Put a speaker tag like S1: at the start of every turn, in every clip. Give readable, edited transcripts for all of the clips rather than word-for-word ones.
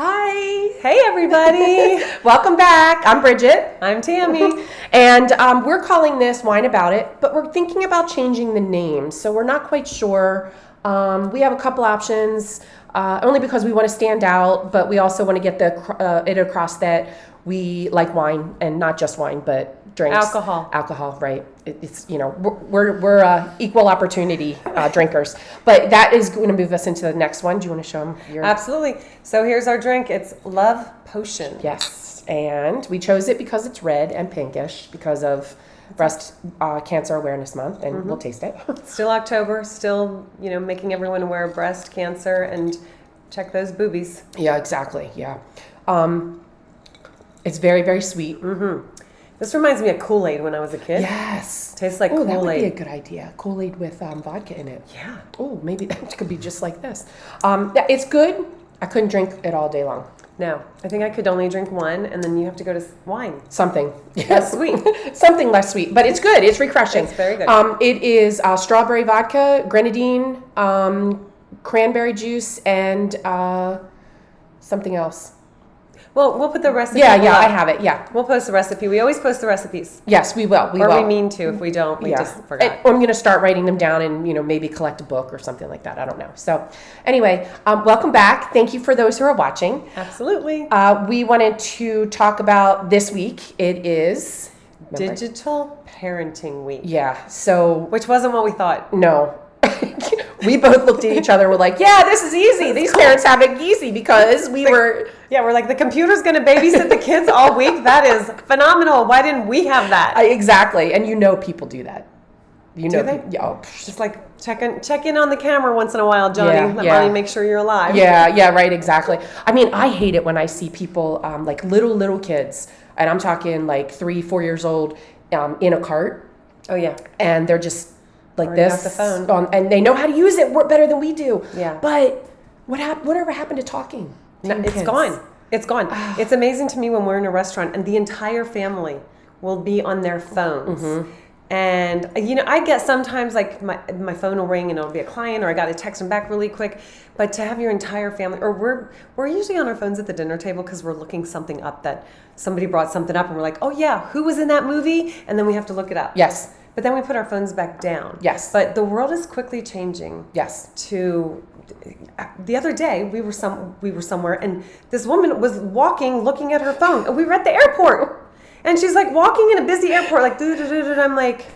S1: Hi.
S2: Hey, everybody.
S1: Welcome back. I'm Bridget.
S2: I'm Tammy.
S1: And we're calling this Wine About It, but we're thinking about changing the name. So we're not quite sure. We have a couple options, only because we want to stand out, but we also want to get it across that we like wine, and not just wine, but drinks. Alcohol, right. It's, we're equal opportunity drinkers. But that is going to move us into the next one. Do you want to show them your...
S2: Absolutely. So here's our drink. It's Love Potion.
S1: Yes. And we chose it because it's red and pinkish because of Breast Cancer Awareness Month, and we'll taste it.
S2: Still October, still, making everyone aware of breast cancer, and check those boobies.
S1: Yeah, exactly. Yeah. It's very, very sweet.
S2: This reminds me of Kool-Aid when I was a kid.
S1: Yes.
S2: Tastes like Kool-Aid.
S1: That would be a good idea. Kool-Aid with vodka in it.
S2: Yeah.
S1: Oh, maybe that could be just like this. It's good. I couldn't drink it all day long.
S2: No, I think I could only drink one, and then you have to go to wine.
S1: Something.
S2: Less sweet.
S1: Something less sweet, but it's good. It's refreshing.
S2: It's very good.
S1: It is strawberry vodka, grenadine, cranberry juice, and something else.
S2: Well, we'll put the recipe.
S1: Yeah, I have it. Yeah,
S2: we'll post the recipe. We always post the recipes.
S1: Yes, we will. We
S2: mean to. If we don't, we just forgot.
S1: I'm going to start writing them down, and maybe collect a book or something like that. I don't know. So, anyway, welcome back. Thank you for those who are watching.
S2: Absolutely.
S1: We wanted to talk about this week. It is
S2: Digital Parenting Week.
S1: Yeah. So,
S2: which wasn't what we thought.
S1: No. We both looked at each other and were like, yeah, this is easy. These parents have it easy because we're
S2: like, the computer's going to babysit the kids all week. That is phenomenal. Why didn't we have that?
S1: Exactly. And people do that.
S2: Do they?
S1: Yeah.
S2: Just like check in on the camera once in a while, Johnny. Let Mommy make sure you're alive.
S1: Yeah, right, exactly. I mean, I hate it when I see people, like little kids, and I'm talking like 3-4 years old, in a cart.
S2: Oh, yeah.
S1: And they're just like this,
S2: the phone.
S1: And they know how to use it better than we do.
S2: Yeah.
S1: But whatever happened to talking?
S2: It's gone. It's gone. It's amazing to me when we're in a restaurant and the entire family will be on their phones. And I get sometimes like my phone will ring and it'll be a client, or I got to text them back really quick. But to have your entire family, or we're usually on our phones at the dinner table because we're looking something up, that somebody brought something up and we're like, oh yeah, who was in that movie? And then we have to look it up.
S1: Yes.
S2: But then we put our phones back down.
S1: Yes.
S2: But the world is quickly changing.
S1: Yes.
S2: The other day we were somewhere, and this woman was walking, looking at her phone, and we were at the airport, and she's like walking in a busy airport, like I'm like,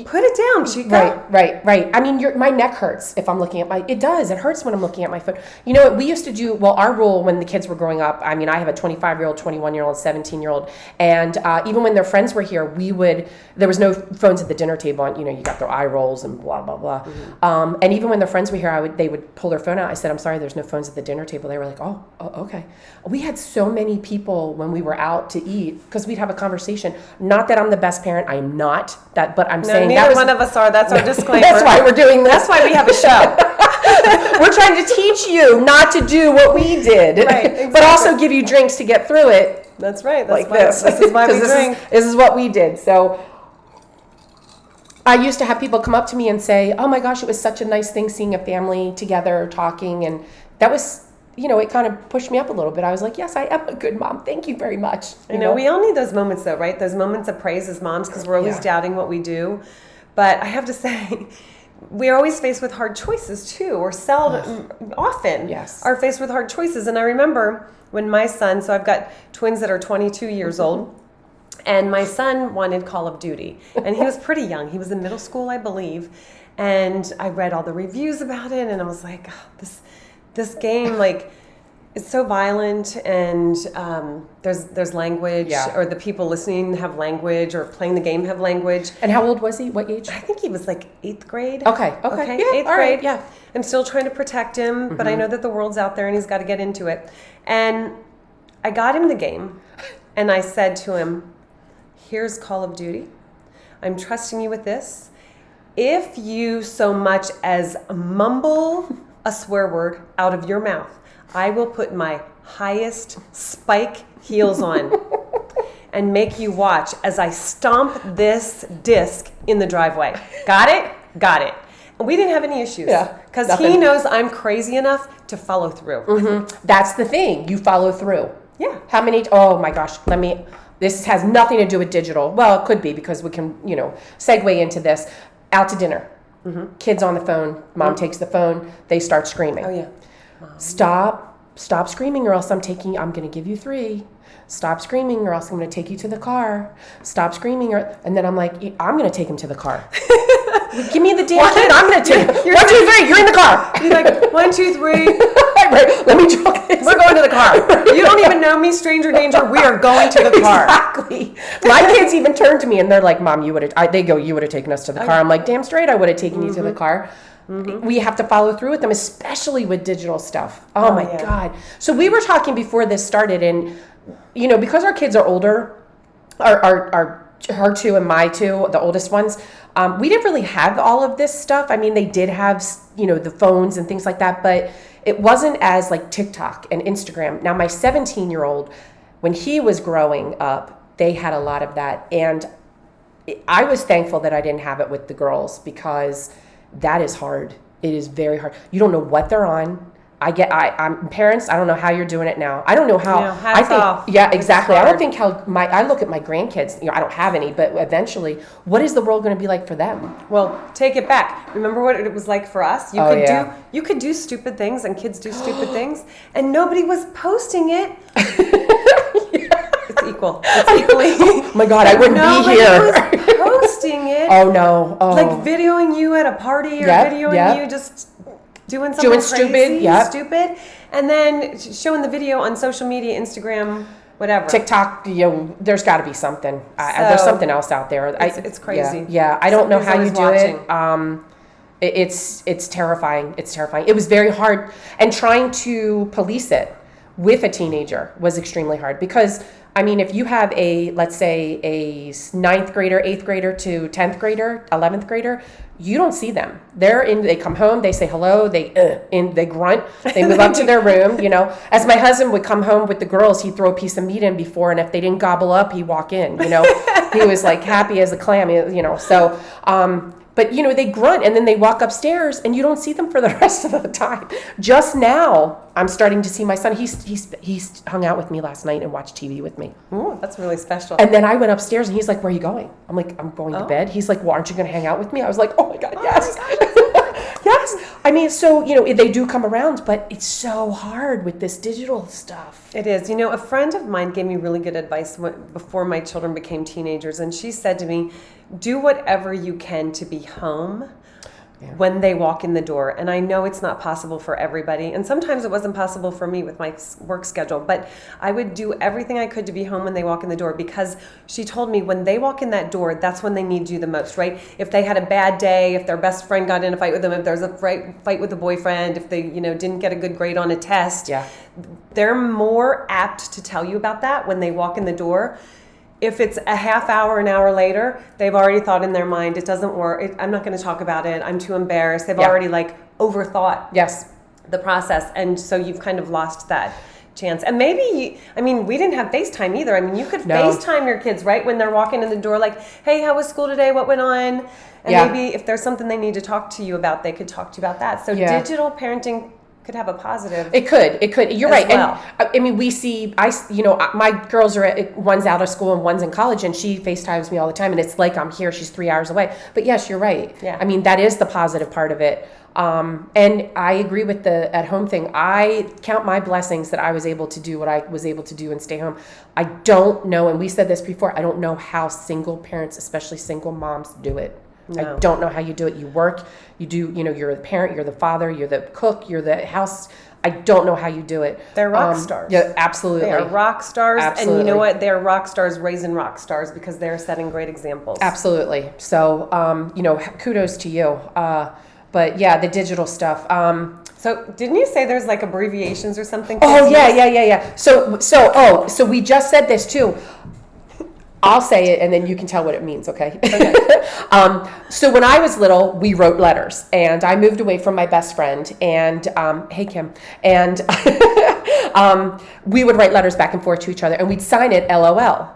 S2: put it down, Chica.
S1: Right. I mean, my neck hurts if I'm looking at it hurts when I'm looking at my phone. You know what we used to do? Well, our rule when the kids were growing up, I mean, I have a 25-year-old, 21-year-old, 17-year-old, and even when their friends were here, there was no phones at the dinner table, and you got their eye rolls and blah, blah, blah. And even when their friends were here, they would pull their phone out. I said, I'm sorry, there's no phones at the dinner table. They were like, oh, okay. We had so many people when we were out to eat, because we'd have a conversation. Not that I'm the best parent. I am not that, but I'm saying
S2: neither one of us are. That's our disclaimer.
S1: That's why we're doing this.
S2: That's why we have a show.
S1: We're trying to teach you not to do what we did,
S2: right, exactly.
S1: But also give you drinks to get through it.
S2: That's right.
S1: This
S2: is why we drink.
S1: This is what we did. So I used to have people come up to me and say, oh my gosh, it was such a nice thing seeing a family together talking. And that was, it kind of pushed me up a little bit. I was like, yes, I am a good mom. Thank you very much.
S2: We all need those moments though, right? Those moments of praise as moms, because we're always doubting what we do. But I have to say, we're always faced with hard choices too, or often are faced with hard choices. And I remember when my son, so I've got twins that are 22 years old, and my son wanted Call of Duty. And he was pretty young. He was in middle school, I believe. And I read all the reviews about it, and I was like, this game, like, it's so violent, and there's language, or the people listening have language, or playing the game have language.
S1: And how old was he? What age?
S2: I think he was like 8th grade.
S1: Okay.
S2: Yeah, 8th grade.
S1: Right, yeah.
S2: I'm still trying to protect him, but I know that the world's out there and he's got to get into it. And I got him the game, and I said to him, here's Call of Duty. I'm trusting you with this. If you so much as mumble a swear word out of your mouth, I will put my highest spike heels on and make you watch as I stomp this disc in the driveway. Got it? Got it. And we didn't have any issues.
S1: Yeah.
S2: Because he knows I'm crazy enough to follow through.
S1: That's the thing. You follow through.
S2: Yeah.
S1: How many? Oh my gosh. This has nothing to do with digital. Well, it could be because we can, segue into this. Out to dinner. Kids on the phone. Mom takes the phone. They start screaming.
S2: Oh yeah.
S1: Stop screaming or else I'm going to give you 3. Stop screaming or else I'm going to take you to the car. Stop screaming and then I'm like, I'm going to take him to the car. Give me the damn kid. I'm going to take him. 1, 2, 3. You're in the car.
S2: You're like, 1, 2, 3.
S1: Right, let me talk this.
S2: We're going to the car. You don't even know me, stranger danger. We are going to the car.
S1: Exactly. My kids even turn to me and they're like, Mom, you would have taken us to the car. I'm like, damn straight, I would have taken you to the car. We have to follow through with them, especially with digital stuff. Oh my God. So we were talking before this started, and because our kids are older, her 2 and my 2, the oldest ones, we didn't really have all of this stuff. I mean, they did have, the phones and things like that, but it wasn't as like TikTok and Instagram. Now, my 17-year-old, when he was growing up, they had a lot of that. And I was thankful that I didn't have it with the girls because that is hard. It is very hard. You don't know what they're on. I'm parents. I don't know how you're doing it now. I don't know how.
S2: Hats off.
S1: Yeah, exactly. I don't think I look at my grandkids. I don't have any, but eventually, what is the world going to be like for them?
S2: Well, take it back. Remember what it was like for us? You could do stupid things, and kids do stupid things, and nobody was posting it. It's equal. It's equally.
S1: Oh my God, I wouldn't be here.
S2: Nobody was posting it.
S1: Oh no. Oh.
S2: Like videoing you at a party or videoing you just doing something crazy, stupid, and then showing the video on social media, Instagram, whatever.
S1: TikTok, there's got to be something. There's something else out there.
S2: It's crazy.
S1: Yeah, I don't know how you do it. It's terrifying. It's terrifying. It was very hard, and trying to police it with a teenager was extremely hard because, if you have let's say a 9th grader, 8th grader to 10th grader, 11th grader, you don't see them. They come home, they say hello, they grunt, they move up to their room, As my husband would come home with the girls, he'd throw a piece of meat in before, and if they didn't gobble up, he'd walk in, He was like happy as a clam, so, but they grunt and then they walk upstairs and you don't see them for the rest of the time. Just now, I'm starting to see my son. He's hung out with me last night and watched TV with me.
S2: Ooh, that's really special.
S1: And then I went upstairs and he's like, "Where are you going?" I'm like, "I'm going to bed." He's like, "Well, aren't you going to hang out with me?" I was like, "Oh my God, yes." Yes. So, they do come around, but it's so hard with this digital stuff.
S2: It is. A friend of mine gave me really good advice before my children became teenagers. And she said to me, do whatever you can to be home when they walk in the door. And I know it's not possible for everybody. And sometimes it wasn't possible for me with my work schedule. But I would do everything I could to be home when they walk in the door, because she told me when they walk in that door, that's when they need you the most, right? If they had a bad day, if their best friend got in a fight with them, if there's a fight with a boyfriend, if they didn't get a good grade on a test, they're more apt to tell you about that when they walk in the door. If it's a half hour, an hour later, they've already thought in their mind, it doesn't work. I'm not going to talk about it. I'm too embarrassed. They've already overthought the process. And so you've kind of lost that chance. And maybe, we didn't have FaceTime either. You could FaceTime your kids, right? When they're walking in the door, like, hey, how was school today? What went on? And maybe if there's something they need to talk to you about, they could talk to you about that. So digital parenting could have a positive.
S1: It could. You're right.
S2: Well.
S1: And we see, my girls one's out of school and one's in college, and she FaceTimes me all the time, and it's like I'm here. She's 3 hours away. But yes, you're right.
S2: Yeah.
S1: That is the positive part of it. And I agree with the at-home thing. I count my blessings that I was able to do what I was able to do and stay home. I don't know, and we said this before, I don't know how single parents, especially single moms, do it. No. I don't know how you do it. You work, you do, you're the parent, you're the father, you're the cook, you're the house. I don't know how you do it.
S2: They're rock stars.
S1: Yeah, absolutely.
S2: They are rock stars.
S1: Absolutely.
S2: And you know what? They're rock stars raising rock stars because they're setting great examples.
S1: Absolutely. So, kudos to you. But yeah, the digital stuff.
S2: So didn't you say there's abbreviations or something?
S1: Oh, yeah. So we just said this too. I'll say it and then you can tell what it means, okay? So when I was little, we wrote letters, and I moved away from my best friend, and hey Kim, and we would write letters back and forth to each other, and we'd sign it LOL.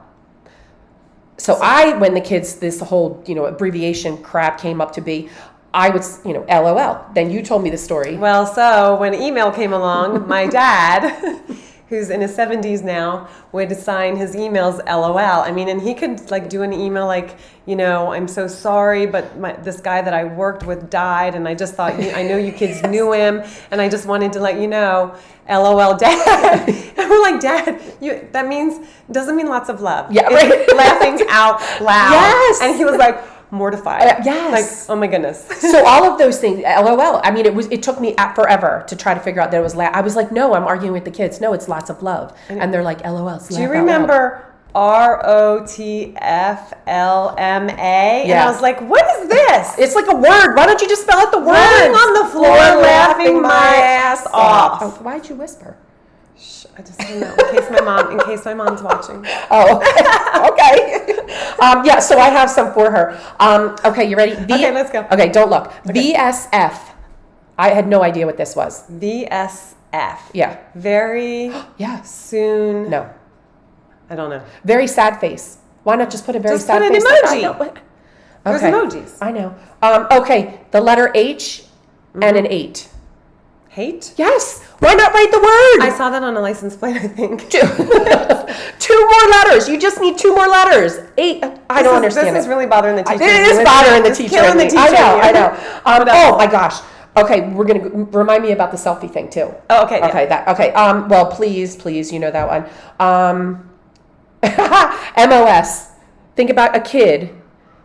S1: So when the kids, this whole abbreviation crap came up to be, I would, LOL. Then you told me the story.
S2: Well, so when email came along, my dad, who's in his 70s now, would sign his emails LOL. I mean, and he could like do an email like, I'm so sorry, but this guy that I worked with died, and I just thought, I know you kids knew him, and I just wanted to let you know, LOL, Dad. And we're like, Dad, that doesn't mean lots of love.
S1: Yeah,
S2: it's laughing out loud.
S1: Yes.
S2: And he was like, mortified.
S1: Yes.
S2: Like, oh my goodness.
S1: So all of those things, LOL. I mean, it took me forever to try to figure out that it was I was like, no, I'm arguing with the kids. No, it's lots of love. And they're like, LOL.
S2: Do you remember ROTFLMA?
S1: Yeah.
S2: And I was like, what is this?
S1: It's like a word. Why don't you just spell out the word?
S2: Rolling on the floor, laughing my ass off.
S1: Oh, why'd you whisper?
S2: I just don't know. In case my mom's watching.
S1: Oh, okay. Yeah, so I have some for her. Okay, you ready?
S2: Okay, let's go.
S1: Okay, don't look.
S2: Okay.
S1: VSF. I had no idea what this was.
S2: VSF.
S1: Yeah.
S2: Very
S1: yes.
S2: soon.
S1: No.
S2: I don't know.
S1: Very sad face. Why not just put a very sad face?
S2: Just put an emoji. There's emojis.
S1: I know. Okay, the letter H and an 8.
S2: Hate?
S1: Yes. Why not write the word?
S2: I saw that on a license plate, I think.
S1: 2 more letters. You just need 2 more letters. 8. I don't understand.
S2: This is really bothering the teacher.
S1: It is bothering the teacher.
S2: Killing the teacher.
S1: I know. Oh my gosh. Okay, we're gonna remind me about the selfie thing too.
S2: Oh, okay.
S1: Okay.
S2: Yeah.
S1: Okay. Well, please, you know that one. MOS. Think about a kid,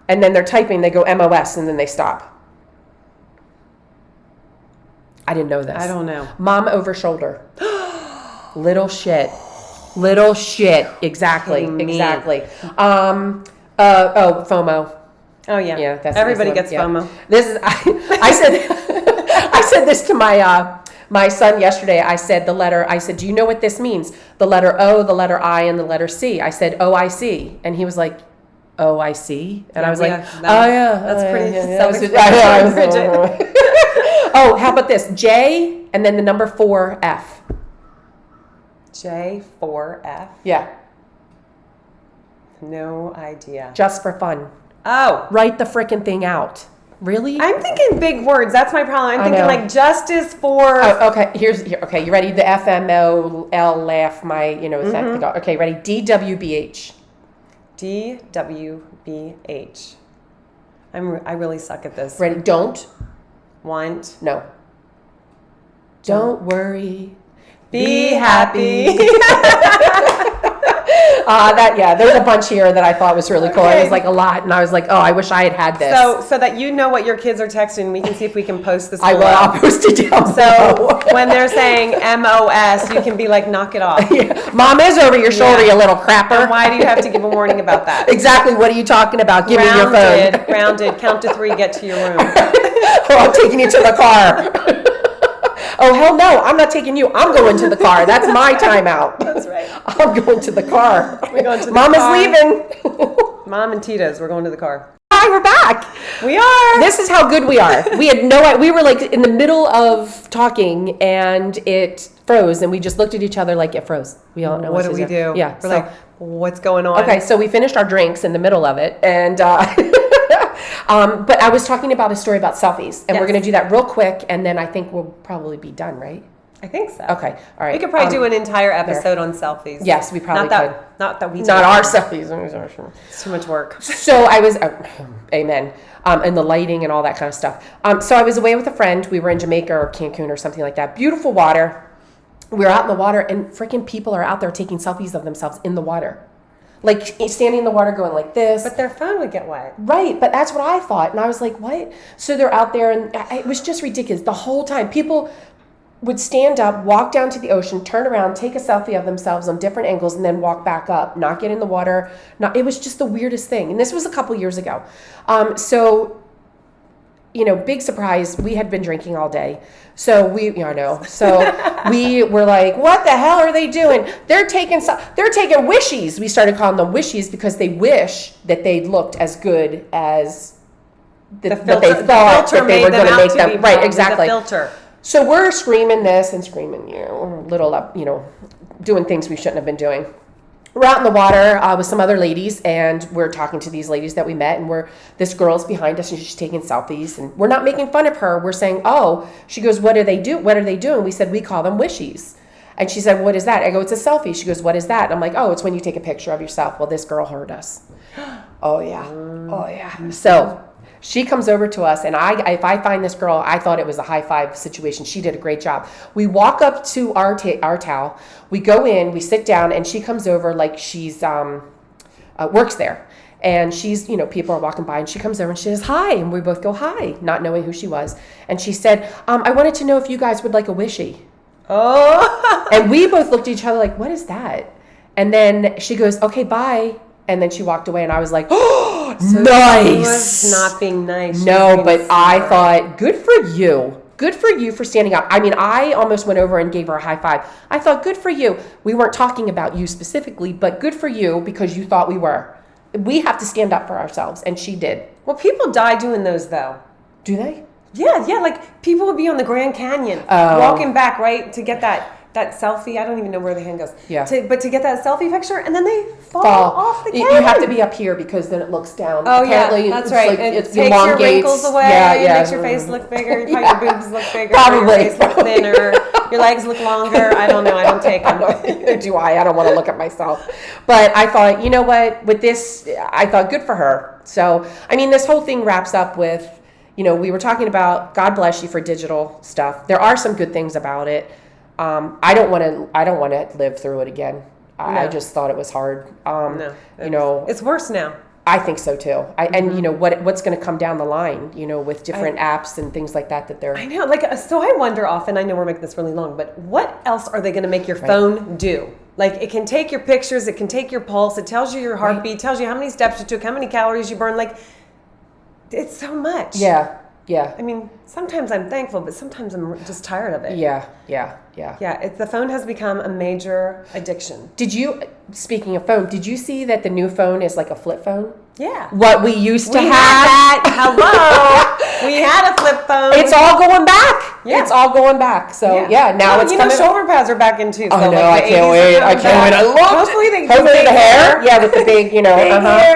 S1: and then they're typing. They go MOS, and then they stop. I didn't know this.
S2: I don't know.
S1: Mom over shoulder. Little shit. Exactly. FOMO.
S2: Oh yeah.
S1: Yeah. That's
S2: everybody gets FOMO.
S1: This is. I said this to my son yesterday. I said, do you know what this means? The letter O, the letter I, and the letter C. I said, oh, I see. And he was like, oh, I see. And I was like,
S2: that's pretty
S1: self-explanatory. Oh, how about this? J and then the number 4F.
S2: J4F?
S1: Yeah.
S2: No idea.
S1: Just for fun.
S2: Oh.
S1: Write the frickin' thing out. Really?
S2: I'm thinking big words. That's my problem. I'm thinking like justice for...
S1: Oh, okay. Okay, you ready? The FMOL laugh, thing. Okay, ready? DWBH.
S2: DWBH. I really suck at this.
S1: Ready? Don't.
S2: Want.
S1: No. Don't worry.
S2: Be happy.
S1: There's a bunch here that I thought was really cool.
S2: Okay.
S1: It was like a lot, and I was like, oh, I wish I had this.
S2: So that you know what your kids are texting, we can see if we can post this.
S1: I'll post it down below.
S2: When they're saying MOS, you can be like, knock it off.
S1: Yeah. Mom is over your shoulder, you little crapper.
S2: And why do you have to give a warning about that?
S1: Exactly. What are you talking about? Give me your phone.
S2: Grounded. Count to 3. Get to your room.
S1: Oh, I'm taking you to the car. Oh, hell no, I'm not taking you. I'm going to the car. That's my timeout.
S2: That's right.
S1: I'm going to the car.
S2: We're going to the
S1: Mom
S2: car.
S1: is leaving.
S2: Mom and Tito's, we're going to the car.
S1: Hi, we're back.
S2: We are.
S1: This is how good we are. We had we were like in the middle of talking and it froze and we just looked at each other like it froze. We all know
S2: what do we do?
S1: Yeah.
S2: We're like, what's going on?
S1: Okay, so we finished our drinks in the middle of it and but I was talking about a story about selfies and we're going to do that real quick and then I think we'll probably be done, right?
S2: I think so.
S1: Okay, all right.
S2: We could probably do an entire episode on selfies.
S1: Yes, we probably could.
S2: Not that we do.
S1: Not our selfies.
S2: It's too much work.
S1: So I was, amen, and the lighting and all that kind of stuff. So I was away with a friend. We were in Jamaica or Cancun or something like that. Beautiful water. We were out in the water and freaking people are out there taking selfies of themselves in the water. Like standing in the water going like this.
S2: But their phone would get wet.
S1: Right, but that's what I thought. And I was like, what? So they're out there and it was just ridiculous. The whole time people would stand up, walk down to the ocean, turn around, take a selfie of themselves on different angles, and then walk back up, not get in the water. It was just the weirdest thing. And this was a couple years ago. So, big surprise, we had been drinking all day. So So we were like, what the hell are they doing? They're taking wishies. We started calling them wishies because they wish that they looked as good as they thought that they were going to make them. Right, exactly.
S2: The filter.
S1: So we're screaming this and screaming, little up, doing things we shouldn't have been doing. we're out in the water with some other ladies, and we're talking to these ladies that we met, and this girl's behind us, and she's taking selfies, and we're not making fun of her. We're saying, oh, she goes, what are they doing? We said, we call them wishies. And she said, what is that? I go, it's a selfie. She goes, what is that? And I'm like, oh, it's when you take a picture of yourself. Well, this girl heard us. Oh, yeah. Oh, yeah. So she comes over to us, and if I find this girl, I thought it was a high five situation. She did a great job. We walk up to our towel. We go in, we sit down, and she comes over like she's works there. And she's, people are walking by, and she comes over and she says, hi. And we both go, hi, not knowing who she was. And she said, I wanted to know if you guys would like a wishy.
S2: Oh.
S1: And we both looked at each other like, what is that? And then she goes, okay, bye. And then she walked away, and I was like, oh, so nice.
S2: She was not being nice.
S1: No, but I thought, good for you. Good for you for standing up. I mean, I almost went over and gave her a high five. I thought, good for you. We weren't talking about you specifically, but good for you because you thought we were. We have to stand up for ourselves, and she did.
S2: Well, people die doing those, though.
S1: Do they?
S2: Yeah. Like people would be on the Grand Canyon walking back, right, to get that selfie. I don't even know where the hand goes.
S1: Yeah.
S2: But to get that selfie picture, and then they fall off the canyon.
S1: You have to be up here because then it looks down.
S2: Oh,
S1: apparently,
S2: yeah, that's right.
S1: Like,
S2: it takes your wrinkles away. It makes your face look bigger. Your boobs look bigger.
S1: Probably.
S2: Your face look thinner. Your legs look longer. I don't know. I don't take them.
S1: Neither do I. I don't want to look at myself. But I thought, you know what? With this, I thought good for her. So, I mean, this whole thing wraps up with, we were talking about God bless you for digital stuff. There are some good things about it. I don't want to live through it again. I just thought it was hard.
S2: It's worse now.
S1: I think so too. And what's going to come down the line, with different apps and things like that they're.
S2: I know. So I wonder often. I know we're making this really long, but what else are they going to make your phone do? Like, it can take your pictures, it can take your pulse, it tells you your heartbeat, tells you how many steps you took, how many calories you burned. Like, it's so much.
S1: Yeah.
S2: I mean, sometimes I'm thankful, but sometimes I'm just tired of it.
S1: Yeah.
S2: The phone has become a major addiction.
S1: Speaking of phone, did you see that the new phone is like a flip phone?
S2: Yeah.
S1: What we used to have.
S2: Had that. Hello. We had a flip phone.
S1: It's all going back.
S2: Yeah.
S1: It's all going back. So now it's coming.
S2: Shoulder pads are back in too.
S1: Oh, so no, I can't wait. I look.
S2: Hopefully the
S1: hair. Yeah, with the big,
S2: big hair.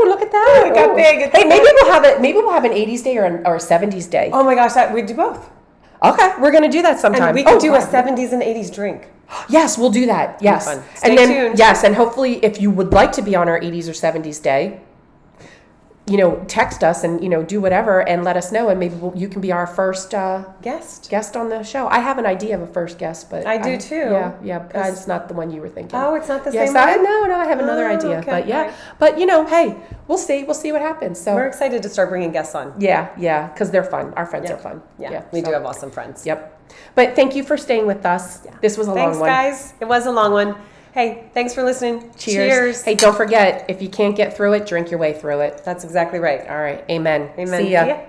S1: Look at that.
S2: It got big.
S1: Hey, maybe we'll have an 80s day or a 70s day.
S2: Oh my gosh, we'd do both.
S1: Okay, we're going to do that sometime.
S2: And we could do a 70s and 80s drink.
S1: Yes, we'll do that. Yes.
S2: Stay tuned.
S1: Yes, and hopefully if you would like to be on our 80s or 70s day, text us and, do whatever and let us know, and maybe you can be our first guest on the show. I have an idea of a first guest, but
S2: I do too.
S1: Yeah, it's not the one you were thinking.
S2: Oh, it's not the
S1: same
S2: one?
S1: No, I have another idea.
S2: Okay,
S1: but
S2: right.
S1: But hey, we'll see what happens. So
S2: we're excited to start bringing guests on.
S1: Yeah, because they're fun. Our friends are fun.
S2: Yeah, we do have awesome friends.
S1: Yep. But thank you for staying with us. Yeah. This was a long one.
S2: Thanks, guys. It was a long one. Hey, thanks for listening. Cheers.
S1: Hey, don't forget, if you can't get through it, drink your way through it.
S2: That's exactly right.
S1: All right. Amen.
S2: See
S1: ya.